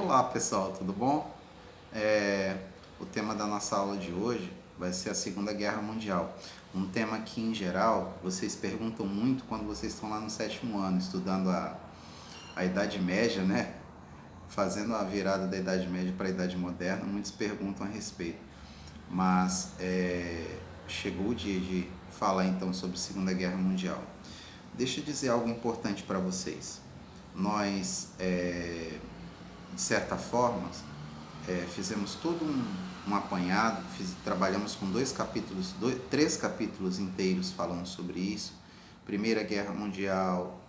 Olá pessoal, tudo bom? O tema da nossa aula de hoje vai ser a Segunda Guerra Mundial. Um tema que, em geral, vocês perguntam muito quando vocês estão lá no sétimo ano, estudando a Idade Média, né? Fazendo a virada da Idade Média para a Idade Moderna, muitos perguntam a respeito. Mas chegou o dia de falar então sobre a Segunda Guerra Mundial. Deixa eu dizer algo importante para vocês. Nós, de certa forma, fizemos todo um apanhado, trabalhamos com três capítulos inteiros falando sobre isso. Primeira Guerra Mundial,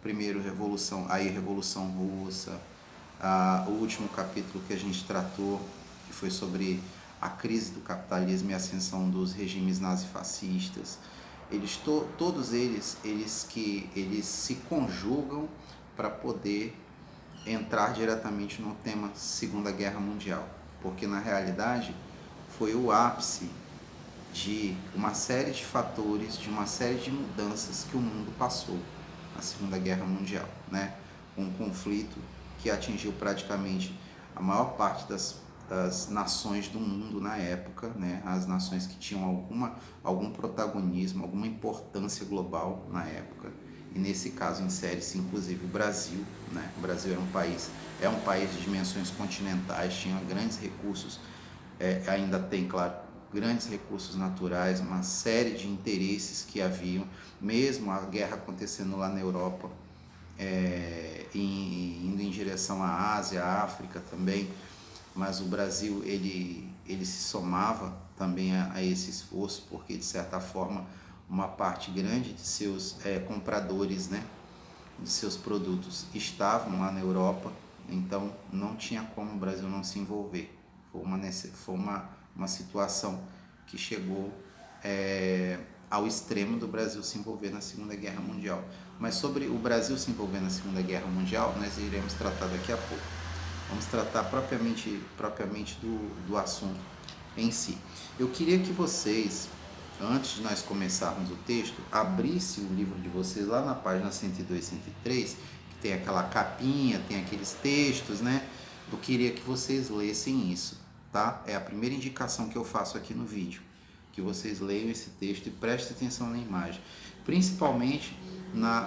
aí Revolução Russa, o último capítulo que a gente tratou, que foi sobre a crise do capitalismo e a ascensão dos regimes nazifascistas. Todos eles se conjugam para poder entrar diretamente no tema Segunda Guerra Mundial, porque na realidade foi o ápice de uma série de fatores, de uma série de mudanças que o mundo passou na Segunda Guerra Mundial, né? Um conflito que atingiu praticamente a maior parte das nações do mundo na época, né? As nações que tinham algum protagonismo, alguma importância global na época. E nesse caso insere-se inclusive o Brasil, né? O Brasil é um país de dimensões continentais, tinha grandes recursos, ainda tem, claro, grandes recursos naturais, uma série de interesses que haviam, mesmo a guerra acontecendo lá na Europa, indo em direção à Ásia, à África também, mas o Brasil ele se somava também a esse esforço, porque de certa forma uma parte grande de seus compradores, né, de seus produtos estavam lá na Europa, então não tinha como o Brasil não se envolver. Foi uma situação que chegou ao extremo do Brasil se envolver na Segunda Guerra Mundial. Mas sobre o Brasil se envolver na Segunda Guerra Mundial, nós iremos tratar daqui a pouco. Vamos tratar propriamente do assunto em si. Eu queria que vocês, antes de nós começarmos o texto, abrissem o livro de vocês lá na página 102, 103, que tem aquela capinha, tem aqueles textos, né? Eu queria que vocês lessem isso, tá? É a primeira indicação que eu faço aqui no vídeo, que vocês leiam esse texto e prestem atenção na imagem, principalmente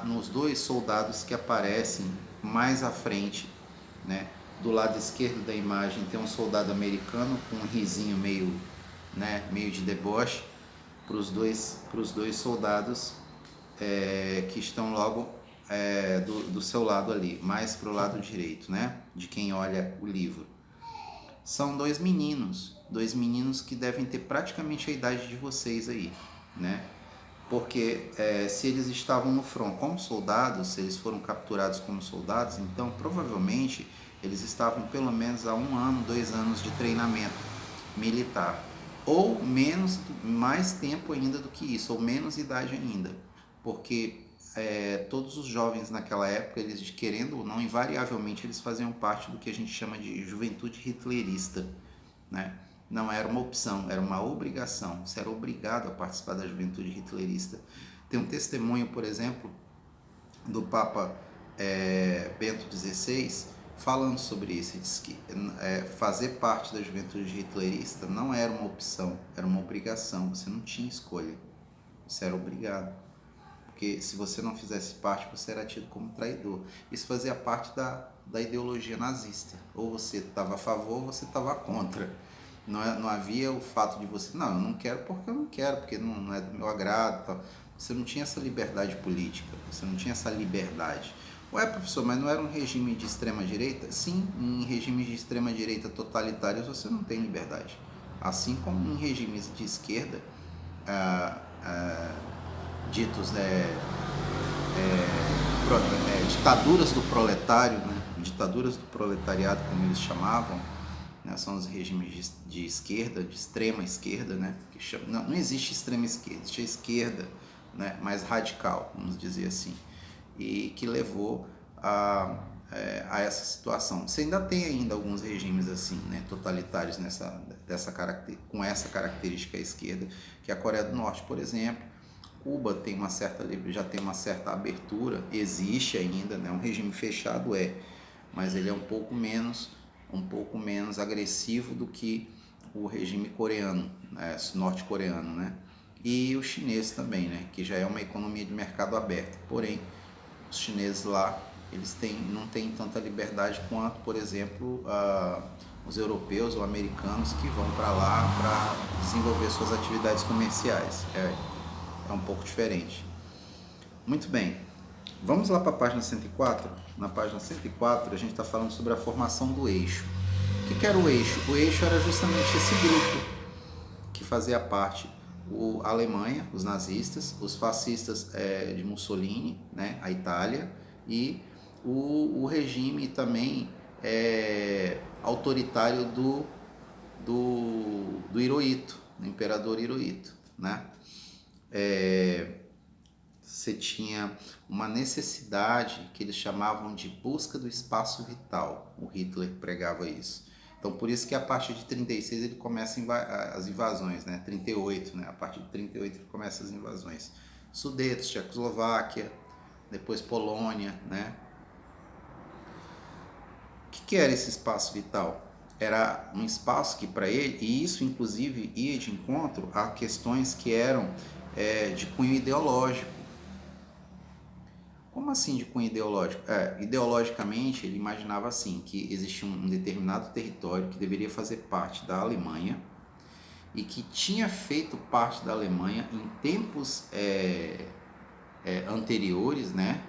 nos dois soldados que aparecem mais à frente, né? Do lado esquerdo da imagem tem um soldado americano com um risinho meio de deboche para os dois soldados que estão logo do seu lado ali, mais para o lado direito, né? De quem olha o livro. São dois meninos que devem ter praticamente a idade de vocês aí, né? Porque se eles estavam no front como soldados, se eles foram capturados como soldados, então provavelmente eles estavam pelo menos há 1 ano, 2 anos de treinamento militar, ou mais tempo ainda do que isso, ou menos idade ainda, porque todos os jovens naquela época, eles querendo ou não, invariavelmente eles faziam parte do que a gente chama de juventude hitlerista, né? Não era uma opção, era uma obrigação. Você era obrigado a participar da juventude hitlerista. Tem um testemunho, por exemplo, do Papa Bento XVI falando sobre isso. Ele diz que fazer parte da juventude hitlerista não era uma opção, era uma obrigação. Você não tinha escolha, você era obrigado. Porque se você não fizesse parte, você era tido como traidor. Isso fazia parte da ideologia nazista. Ou você estava a favor ou você estava contra. Não havia o fato de você, não, eu não quero porque eu não quero, porque não é do meu agrado. Tal. Você não tinha essa liberdade política, você não tinha essa liberdade. Ué, professor, mas não era um regime de extrema-direita? Sim, em regimes de extrema-direita totalitários você não tem liberdade. Assim como em regimes de esquerda, ditos ditaduras do proletário, né? Ditaduras do proletariado, como eles chamavam, né? São os regimes de esquerda, de extrema esquerda, né? Não existe extrema esquerda, existe a esquerda, né? Mais radical, vamos dizer assim, e que levou a essa situação. Você ainda tem alguns regimes assim, né? Totalitários com essa característica à esquerda, que é a Coreia do Norte, por exemplo. Cuba já tem uma certa abertura, existe ainda, né? Um regime fechado mas ele é um pouco menos um pouco menos agressivo do que o regime coreano, né, norte-coreano, né? E o chinês também, né? Que já é uma economia de mercado aberto. Porém, os chineses lá, não têm tanta liberdade quanto, por exemplo, os europeus ou americanos que vão para lá para desenvolver suas atividades comerciais. É um pouco diferente. Muito bem. Vamos lá para a página 104. Na página 104 a gente está falando sobre a formação do eixo. O que era o eixo? O eixo era justamente esse grupo que fazia parte a Alemanha, os nazistas, os fascistas de Mussolini, né, a Itália, e o regime também autoritário do Hirohito, do imperador Hirohito, né? Você tinha uma necessidade que eles chamavam de busca do espaço vital. O Hitler pregava isso. Então, por isso que a partir de 36 ele começa as invasões, né? 38, né? A partir de 38 ele começa as invasões. Sudetos, Tchecoslováquia, depois Polônia, né? O que era esse espaço vital? Era um espaço que para ele, e isso inclusive ia de encontro a questões que eram de cunho ideológico. Como assim de cunho ideológico? Ideologicamente, ele imaginava assim, que existia um determinado território que deveria fazer parte da Alemanha e que tinha feito parte da Alemanha em tempos anteriores, né?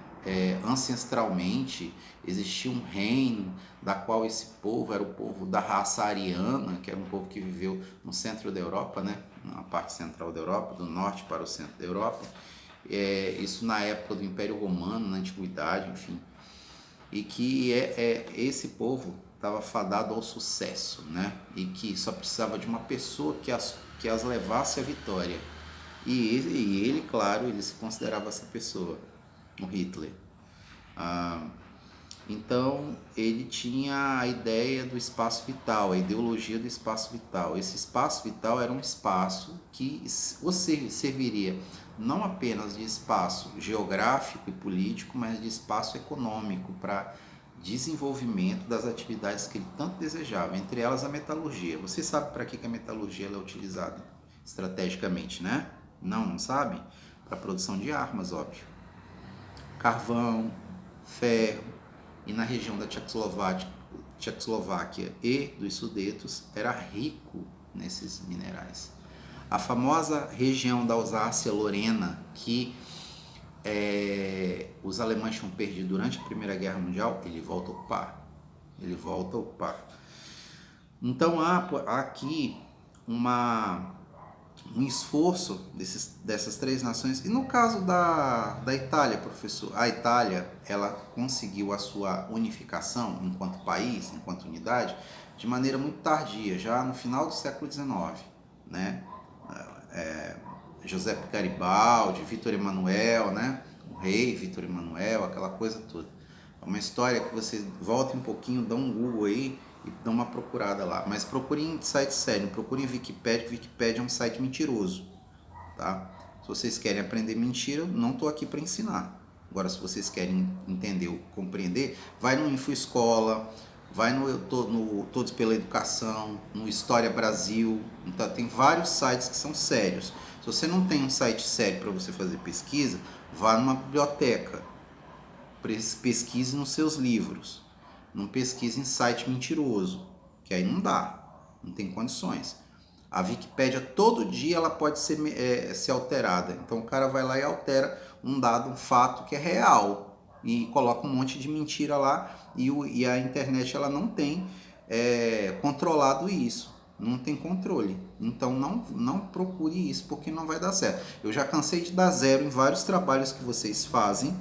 Ancestralmente, existia um reino da qual esse povo era o povo da raça ariana, que era um povo que viveu no centro da Europa, né? Na parte central da Europa, do norte para o centro da Europa. Isso na época do Império Romano, na Antiguidade, enfim, e que esse povo estava fadado ao sucesso, né? E que só precisava de uma pessoa que as levasse à vitória. E ele, claro, ele se considerava essa pessoa, o Hitler. Então, ele tinha a ideia do espaço vital, a ideologia do espaço vital. Esse espaço vital era um espaço que serviria não apenas de espaço geográfico e político, mas de espaço econômico para desenvolvimento das atividades que ele tanto desejava, entre elas a metalurgia. Você sabe para que a metalurgia é utilizada estrategicamente, né? Não sabe? Para a produção de armas, óbvio. Carvão, ferro, e na região da Tchecoslováquia e dos Sudetos era rico nesses minerais. A famosa região da Alsácia-Lorena, que os alemães tinham perdido durante a Primeira Guerra Mundial, ele volta a ocupar. Então há aqui um esforço dessas três nações. E no caso da Itália, professor, a Itália ela conseguiu a sua unificação enquanto país, enquanto unidade, de maneira muito tardia, já no final do século XIX, né? Giuseppe Garibaldi, Vítor Emanuel, né? O rei Vítor Emanuel, aquela coisa toda. É uma história que você volta um pouquinho, dá um Google aí e dá uma procurada lá. Mas procure em site sério, procure em Wikipedia. Wikipedia é um site mentiroso, tá? Se vocês querem aprender mentira, eu não estou aqui para ensinar. Agora, se vocês querem entender ou compreender, vai no InfoEscola, vai no Todos pela Educação, no História Brasil. Então, tem vários sites que são sérios. Se você não tem um site sério para você fazer pesquisa, vá numa biblioteca, pesquise nos seus livros, não pesquise em site mentiroso, que aí não dá, não tem condições. A Wikipédia todo dia ela pode ser alterada, então o cara vai lá e altera um dado, um fato que é real e coloca um monte de mentira lá e a internet ela não tem controlado isso. Não tem controle, então não procure isso porque não vai dar certo. Eu já cansei de dar zero em vários trabalhos que vocês fazem,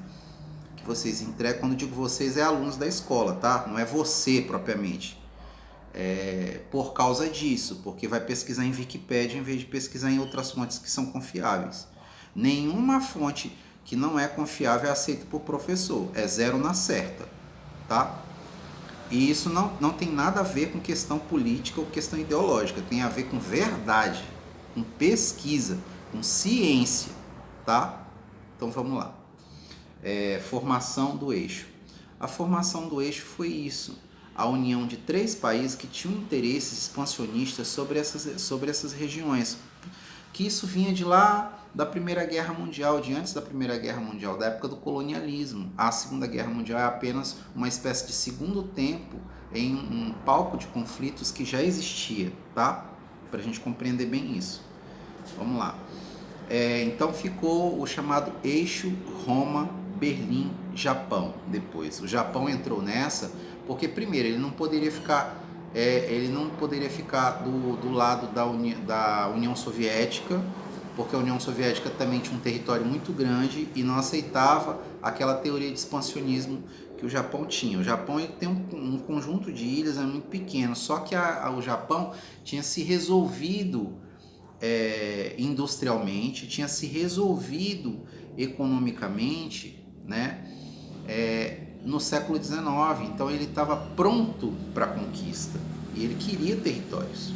que vocês entregam. Quando digo vocês, é alunos da escola, tá? Não é você propriamente. Por causa disso, porque vai pesquisar em Wikipédia em vez de pesquisar em outras fontes que são confiáveis. Nenhuma fonte que não é confiável é aceita por professor, é zero na certa, tá? E isso não tem nada a ver com questão política ou questão ideológica, tem a ver com verdade, com pesquisa, com ciência, tá? Então vamos lá. Formação do eixo. A formação do eixo foi isso. a união de 3 países que tinham interesses expansionistas sobre essas regiões. Que isso vinha de lá da Primeira Guerra Mundial, de antes da Primeira Guerra Mundial, da época do colonialismo. A Segunda Guerra Mundial é apenas uma espécie de segundo tempo em um palco de conflitos que já existia, tá? Para a gente compreender bem isso. Vamos lá. Então ficou o chamado eixo Roma-Berlim-Japão depois. O Japão entrou nessa porque, primeiro, ele não poderia ficar do lado da União Soviética, porque a União Soviética também tinha um território muito grande e não aceitava aquela teoria de expansionismo que o Japão tinha. O Japão ele tem um conjunto de ilhas muito pequeno, só que o Japão tinha se resolvido industrialmente, tinha se resolvido economicamente, né? No século XIX, então ele estava pronto para a conquista e ele queria territórios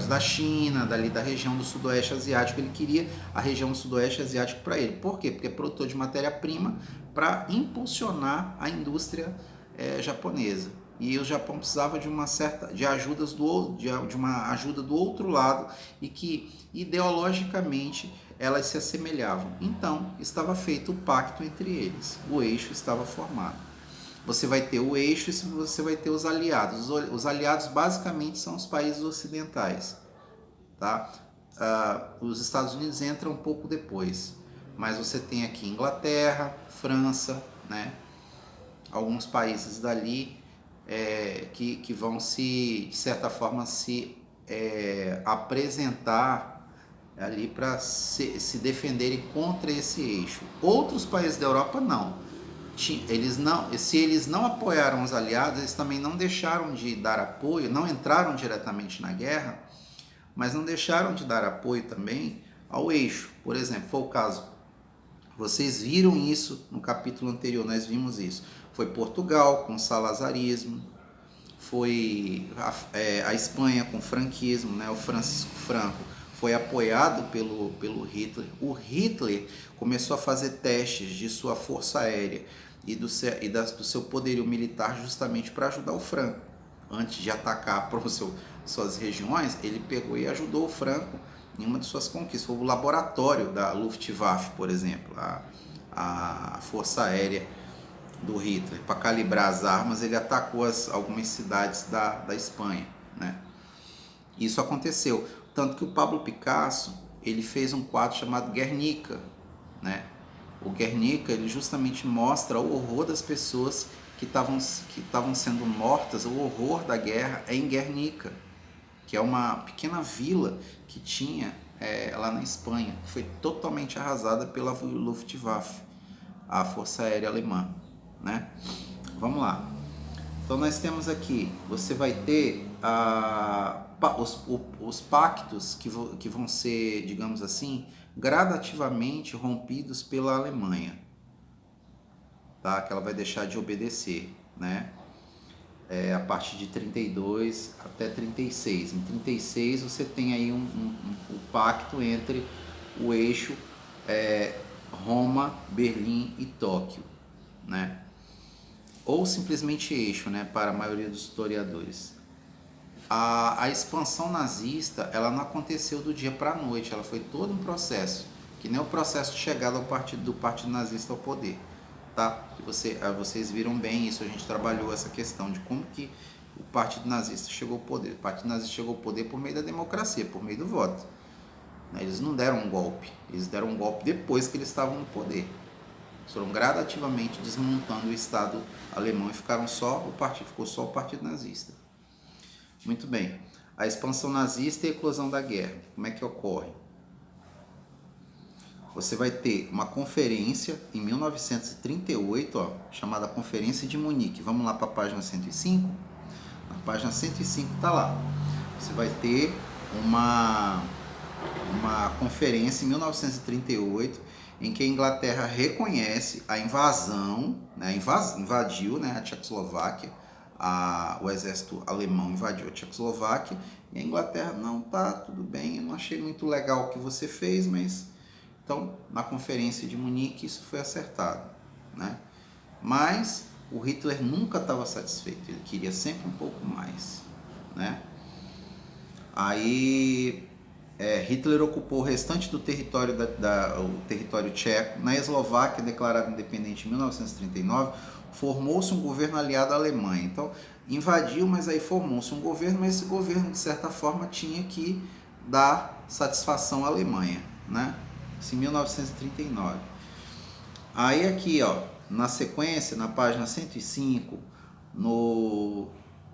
da China, dali da região do Sudoeste Asiático, ele queria a região do Sudoeste Asiático para ele. Por quê? Porque é produtor de matéria-prima para impulsionar a indústria japonesa. E o Japão precisava de uma ajuda do outro lado e que ideologicamente elas se assemelhavam. Então estava feito o pacto entre eles, o eixo estava formado. Você vai ter o eixo e você vai ter os aliados. Os aliados basicamente são os países ocidentais, tá? Os Estados Unidos entram um pouco depois, mas você tem aqui Inglaterra, França, né? Alguns países dali que vão de certa forma, se apresentar ali para se defenderem contra esse eixo. Outros países da Europa não. Se eles não apoiaram os aliados, eles também não deixaram de dar apoio, não entraram diretamente na guerra, mas não deixaram de dar apoio também ao eixo. Por exemplo, foi o caso, vocês viram isso no capítulo anterior, nós vimos isso. Foi Portugal com o salazarismo, foi a Espanha com o franquismo, né? O Francisco Franco foi apoiado pelo Hitler. O Hitler começou a fazer testes de sua força aérea e do seu poderio militar justamente para ajudar o Franco. Antes de atacar para suas regiões, ele pegou e ajudou o Franco em uma de suas conquistas. Foi o laboratório da Luftwaffe, por exemplo, a força aérea do Hitler. Para calibrar as armas, ele atacou algumas cidades da Espanha, né? Isso aconteceu. Tanto que o Pablo Picasso ele fez um quadro chamado Guernica, né? O Guernica ele justamente mostra o horror das pessoas que estavam sendo mortas, o horror da guerra em Guernica, que é uma pequena vila que tinha lá na Espanha, que foi totalmente arrasada pela Luftwaffe, a força aérea alemã, né? Vamos lá. Então nós temos aqui, você vai ter os pactos que vão ser, digamos assim, gradativamente rompidos pela Alemanha, tá? Que ela vai deixar de obedecer, né? A partir de 32 até 36. Em 36 você tem aí o pacto entre o eixo Roma, Berlim e Tóquio, né? Ou simplesmente eixo, né, para a maioria dos historiadores. A expansão nazista, ela não aconteceu do dia para a noite, ela foi todo um processo, que nem o processo de chegada do partido nazista ao poder, tá? Vocês viram bem isso, a gente trabalhou essa questão de como que o partido nazista chegou ao poder. O partido nazista chegou ao poder por meio da democracia, por meio do voto. Eles não deram um golpe, eles deram um golpe depois que eles estavam no poder. Foram gradativamente desmontando o Estado alemão e ficou só o partido nazista. Muito bem. A expansão nazista e a eclosão da guerra. Como é que ocorre? Você vai ter uma conferência em 1938, chamada Conferência de Munique. Vamos lá para a página 105? Na página 105 está lá. Você vai ter uma conferência em 1938 em que a Inglaterra reconhece a invasão, né, invadiu, né, a Tchecoslováquia, o exército alemão invadiu a Tchecoslováquia, e a Inglaterra, não, tá, tudo bem, eu não achei muito legal o que você fez, mas... Então, na Conferência de Munique, isso foi acertado, né? Mas o Hitler nunca estava satisfeito, ele queria sempre um pouco mais, né? Aí Hitler ocupou o restante do território, o território tcheco. Na Eslováquia, declarada independente em 1939, formou-se um governo aliado à Alemanha. Então, invadiu, mas aí formou-se um governo, mas esse governo, de certa forma, tinha que dar satisfação à Alemanha, né? Isso em 1939. Aí aqui, ó, na sequência, na página 105, no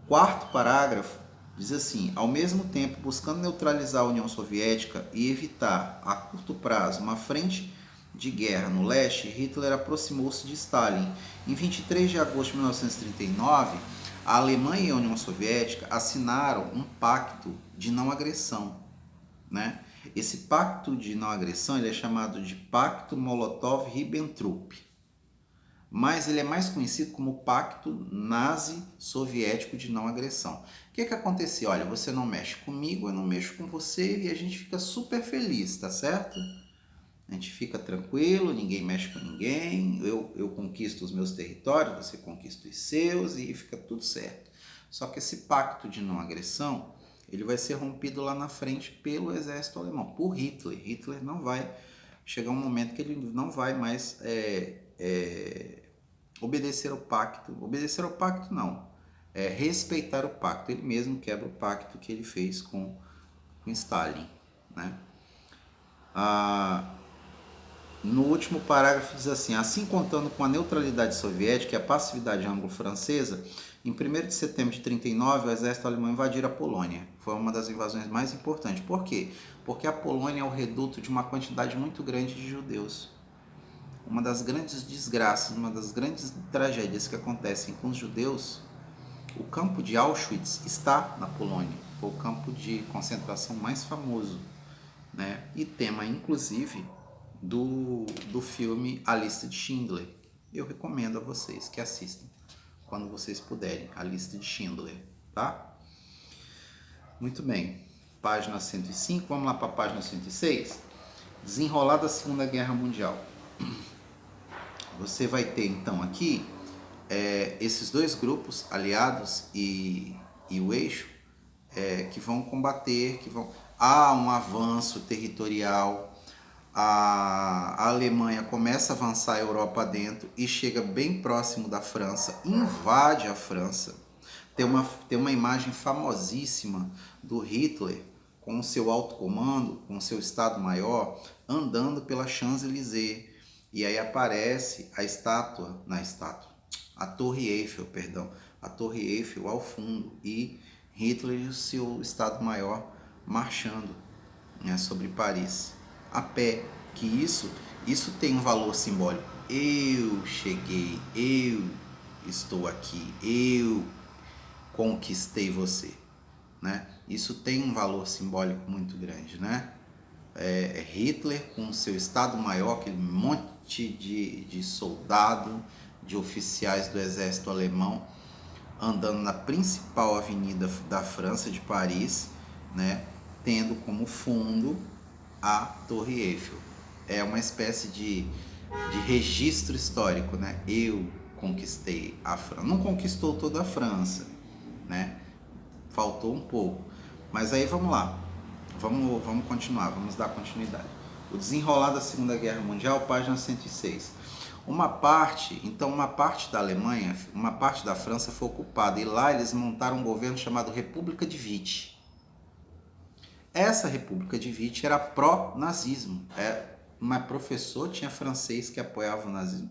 quarto parágrafo, diz assim: ao mesmo tempo, buscando neutralizar a União Soviética e evitar a curto prazo uma frente de guerra no leste, Hitler aproximou-se de Stalin. Em 23 de agosto de 1939, a Alemanha e a União Soviética assinaram um pacto de não agressão, né? Esse pacto de não agressão ele é chamado de Pacto Molotov-Ribbentrop, mas ele é mais conhecido como Pacto Nazi-Soviético de Não Agressão. O que acontecia? Olha, você não mexe comigo, eu não mexo com você e a gente fica super feliz, tá certo? A gente fica tranquilo, ninguém mexe com ninguém, eu conquisto os meus territórios, você conquista os seus e fica tudo certo. Só que esse pacto de não agressão, ele vai ser rompido lá na frente pelo exército alemão, por Hitler. Hitler não vai chegar um momento que ele não vai mais obedecer ao pacto. Obedecer ao pacto não, respeitar o pacto. Ele mesmo quebra o pacto que ele fez com Stalin, né? No último parágrafo diz assim: assim contando com a neutralidade soviética e a passividade anglo-francesa, em 1º de setembro de 1939, o exército alemão invadiu a Polônia. Foi uma das invasões mais importantes. Por quê? Porque a Polônia é o reduto de uma quantidade muito grande de judeus. Uma das grandes desgraças, uma das grandes tragédias que acontecem com os judeus, o campo de Auschwitz está na Polônia. Foi o campo de concentração mais famoso, né? E tema, inclusive, do filme A Lista de Schindler. Eu recomendo a vocês que assistam, quando vocês puderem, A Lista de Schindler, tá? Muito bem. Página 105, vamos lá para a página 106. Desenrolar da Segunda Guerra Mundial. Você vai ter, então, aqui esses dois grupos, aliados e o eixo, que vão combater, há um avanço territorial. A Alemanha começa a avançar a Europa dentro e chega bem próximo da França, invade a França. Tem uma imagem famosíssima do Hitler com o seu alto comando, com o seu Estado-Maior, andando pela Champs-Élysées. E aí aparece a Torre Eiffel, a Torre Eiffel ao fundo e Hitler e o seu Estado-Maior marchando, né, sobre Paris, a pé. Que isso tem um valor simbólico. Eu cheguei, eu estou aqui, eu conquistei você, né? Isso tem um valor simbólico muito grande, né? Hitler com o seu Estado-Maior, aquele monte de soldado, de oficiais do exército alemão, andando na principal avenida da França, de Paris, né? Tendo como fundo a Torre Eiffel. É uma espécie de registro histórico, né? Eu conquistei a França. Não conquistou toda a França, né? Faltou um pouco. Mas aí vamos lá. Vamos continuar, vamos dar continuidade. O desenrolar da Segunda Guerra Mundial, página 106. Uma parte da Alemanha, uma parte da França foi ocupada e lá eles montaram um governo chamado República de Vichy. Essa República de Vichy era pró-nazismo. Uma professora tinha francês que apoiava o nazismo.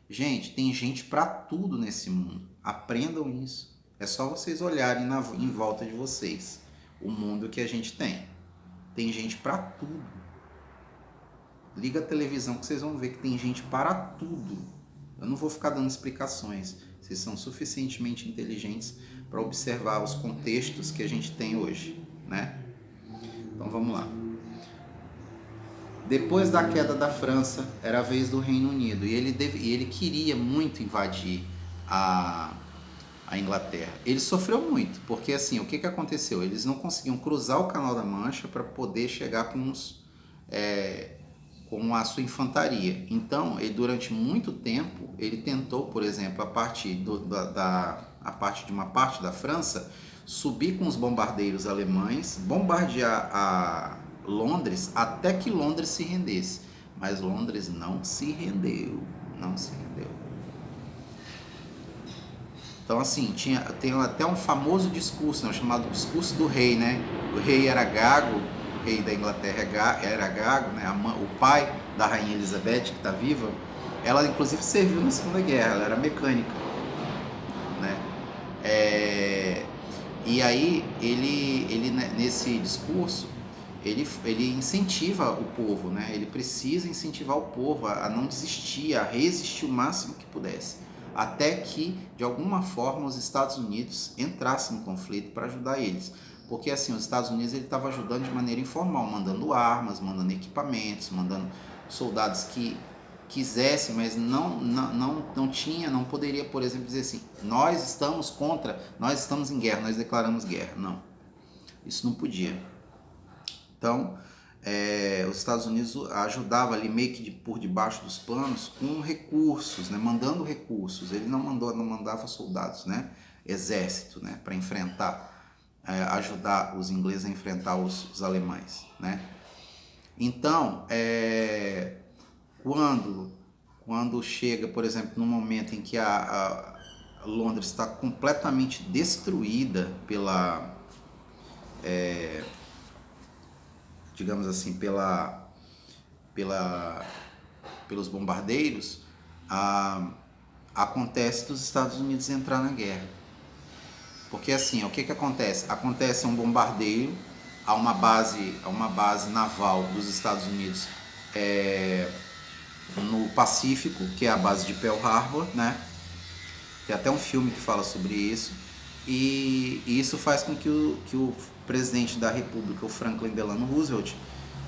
Gente, tem gente para tudo nesse mundo. Aprendam isso. É só vocês olharem em volta de vocês. O mundo que a gente tem. Tem gente para tudo. Liga a televisão que vocês vão ver que tem gente para tudo. Eu não vou ficar dando explicações. Vocês são suficientemente inteligentes para observar os contextos que a gente tem hoje, né? Então vamos lá. Depois da queda da França, era a vez do Reino Unido. E ele queria muito invadir a Inglaterra. Ele sofreu muito, porque assim, o que aconteceu? Eles não conseguiam cruzar o Canal da Mancha para poder chegar com com a sua infantaria. Então, ele, durante muito tempo, ele tentou, por exemplo, a partir de uma parte da França, subir com os bombardeiros alemães, bombardear a Londres até que Londres se rendesse. Mas Londres não se rendeu, não se rendeu. Então, assim, tem até um famoso discurso, né, chamado discurso do rei, né? O rei era gago, o rei da Inglaterra era gago, né? O pai da rainha Elizabeth, que está viva, ela inclusive serviu na Segunda Guerra, ela era mecânica, né? E aí, ele nesse discurso, ele incentiva o povo, né? Ele precisa incentivar o povo a não desistir, a resistir o máximo que pudesse, até que, de alguma forma, os Estados Unidos entrassem no conflito para ajudar eles. Porque, assim, os Estados Unidos ele estava ajudando de maneira informal, mandando armas, mandando equipamentos, mandando soldados que quisessem, mas não tinha, não poderia, por exemplo, dizer assim, nós estamos em guerra, nós declaramos guerra. Não, isso não podia. Então, os Estados Unidos ajudava ali meio que por debaixo dos panos com recursos, né, mandando recursos. Ele não mandava soldados, né, exército, né, para enfrentar, ajudar os ingleses a enfrentar os alemães, né. Então, quando chega, por exemplo, no momento em que a Londres está completamente destruída digamos assim, pelos bombardeiros, acontece dos Estados Unidos entrar na guerra. Porque assim, o que acontece? Acontece um bombardeio a uma base naval dos Estados Unidos no Pacífico, que é a base de Pearl Harbor, né? Tem até um filme que fala sobre isso. E isso faz com que o presidente da República, o Franklin Delano Roosevelt,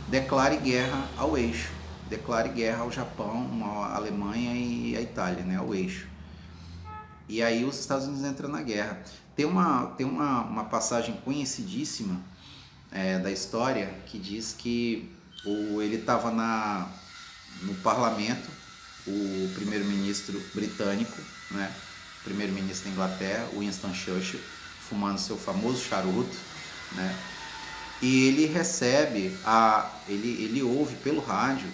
declare guerra ao eixo, declare guerra ao Japão, à Alemanha e à Itália, né, ao eixo. E aí os Estados Unidos entram na guerra. Tem uma passagem conhecidíssima da história que diz que ele estava no parlamento, o primeiro-ministro britânico, né, primeiro-ministro da Inglaterra, Winston Churchill, fumando seu famoso charuto, né? E ele recebe, ele ouve pelo rádio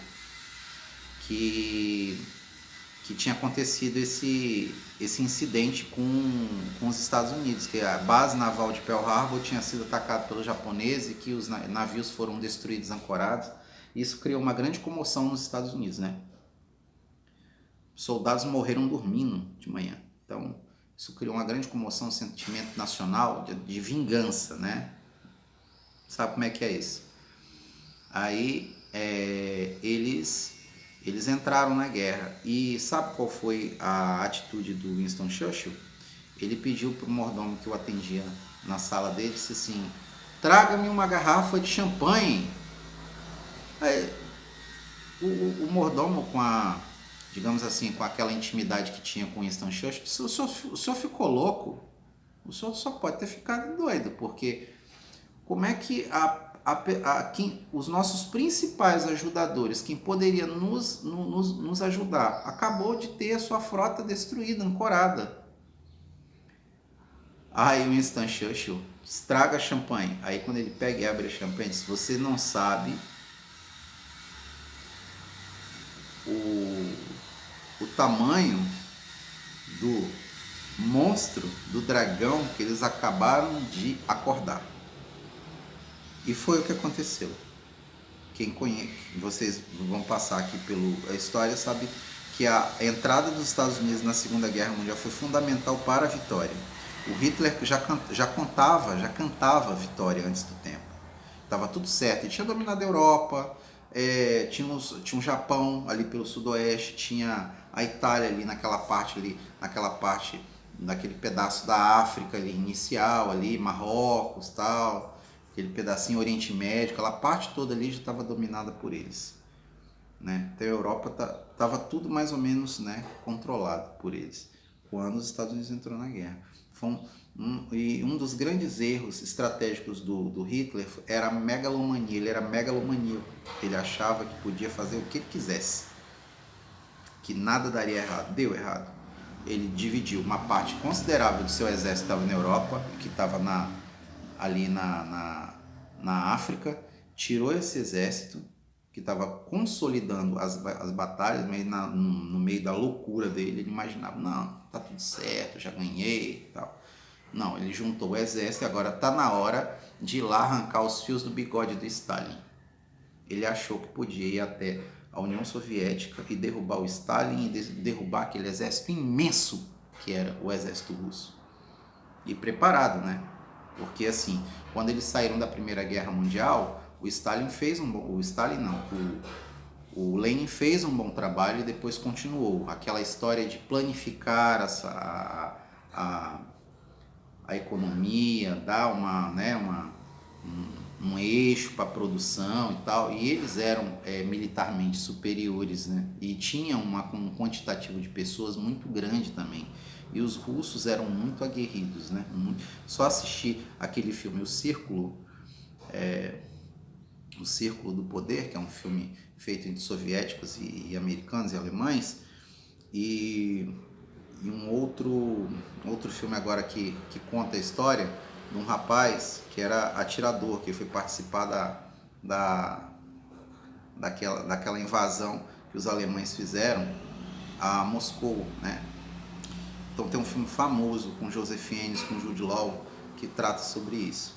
que tinha acontecido esse incidente com os Estados Unidos, que a base naval de Pearl Harbor tinha sido atacada pelos japoneses e que os navios foram destruídos, ancorados. Isso criou uma grande comoção nos Estados Unidos, né? Soldados morreram dormindo de manhã. Então, isso criou uma grande comoção, um sentimento nacional de vingança, né? Sabe como é que é isso? Aí, eles entraram na guerra. E sabe qual foi a atitude do Winston Churchill? Ele pediu para o mordomo que o atendia na sala dele, disse assim, traga-me uma garrafa de champanhe. Aí, o mordomo, digamos assim, com aquela intimidade que tinha com Winston Churchill, disse, o senhor ficou louco? O senhor só pode ter ficado doido, porque como é que os nossos principais ajudadores, quem poderia nos ajudar, acabou de ter a sua frota destruída, ancorada. Aí o Winston Churchill estraga champanhe. Aí quando ele pega e abre a champanhe, diz, você não sabe o tamanho do monstro, do dragão que eles acabaram de acordar. E foi o que aconteceu. Quem conhece, vocês vão passar aqui pela história, sabe que a entrada dos Estados Unidos na Segunda Guerra Mundial foi fundamental para a vitória. O Hitler já cantava a vitória antes do tempo. Estava tudo certo. Ele tinha dominado a Europa, tinha um Japão ali pelo sudoeste, tinha a Itália ali naquela parte, daquele pedaço da África ali inicial, ali, Marrocos, tal, aquele pedacinho Oriente Médio, aquela parte toda ali já estava dominada por eles, né? Então a Europa estava tudo mais ou menos, né, controlado por eles quando os Estados Unidos entrou na guerra. Foi um um dos grandes erros estratégicos do Hitler era a megalomania. Ele era megalomaníaco. Ele achava que podia fazer o que ele quisesse, que nada daria errado. Deu errado. Ele dividiu uma parte considerável do seu exército, estava na Europa, que estava ali na África, tirou esse exército que estava consolidando as batalhas, mas no meio da loucura dele, ele imaginava, não, tá tudo certo, já ganhei e tal. Não, ele juntou o exército e agora tá na hora de ir lá arrancar os fios do bigode do Stalin. Ele achou que podia ir até a União Soviética e derrubar o Stalin e derrubar aquele exército imenso que era o exército russo. E preparado, né? Porque assim, quando eles saíram da Primeira Guerra Mundial, o Lenin fez um bom trabalho e depois continuou. Aquela história de planificar a economia, dar um eixo para a produção e tal, e eles eram militarmente superiores, né? E tinham um quantitativo de pessoas muito grande também. E os russos eram muito aguerridos, né? Só assistir aquele filme O Círculo do Poder, que é um filme feito entre soviéticos e americanos e alemães, e um outro filme agora que conta a história de um rapaz que era atirador, que foi participar daquela invasão que os alemães fizeram a Moscou, né? Então tem um filme famoso com Joseph Fiennes, com Jude Law, que trata sobre isso.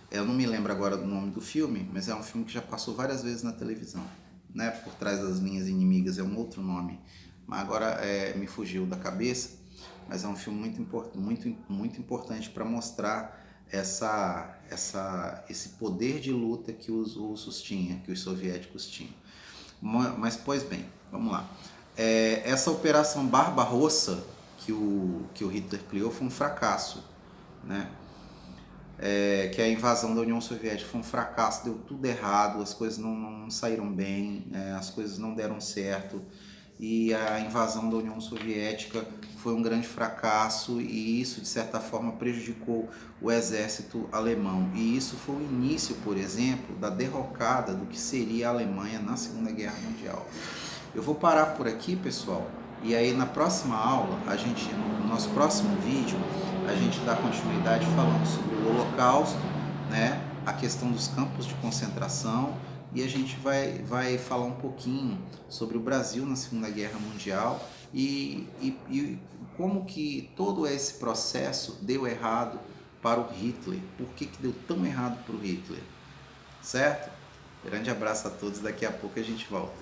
Eu não me lembro agora do nome do filme, mas é um filme que já passou várias vezes na televisão, né? Por Trás das Linhas Inimigas é um outro nome, mas agora me fugiu da cabeça. Mas é um filme muito importante para mostrar esse poder de luta que os russos tinham, que os soviéticos tinham. Mas, pois bem, vamos lá. Essa Operação Barbarossa que o Hitler criou foi um fracasso, né? Que a invasão da União Soviética foi um fracasso, deu tudo errado, as coisas não saíram bem, as coisas não deram certo, e a invasão da União Soviética foi um grande fracasso, e isso de certa forma prejudicou o exército alemão, e isso foi o início, por exemplo, da derrocada do que seria a Alemanha na Segunda Guerra Mundial. Eu vou parar por aqui, pessoal, e aí na próxima aula, no nosso próximo vídeo, a gente dá continuidade falando sobre o Holocausto, né, a questão dos campos de concentração, e a gente vai falar um pouquinho sobre o Brasil na Segunda Guerra Mundial e como que todo esse processo deu errado para o Hitler. Por que deu tão errado para o Hitler? Certo? Grande abraço a todos, daqui a pouco a gente volta.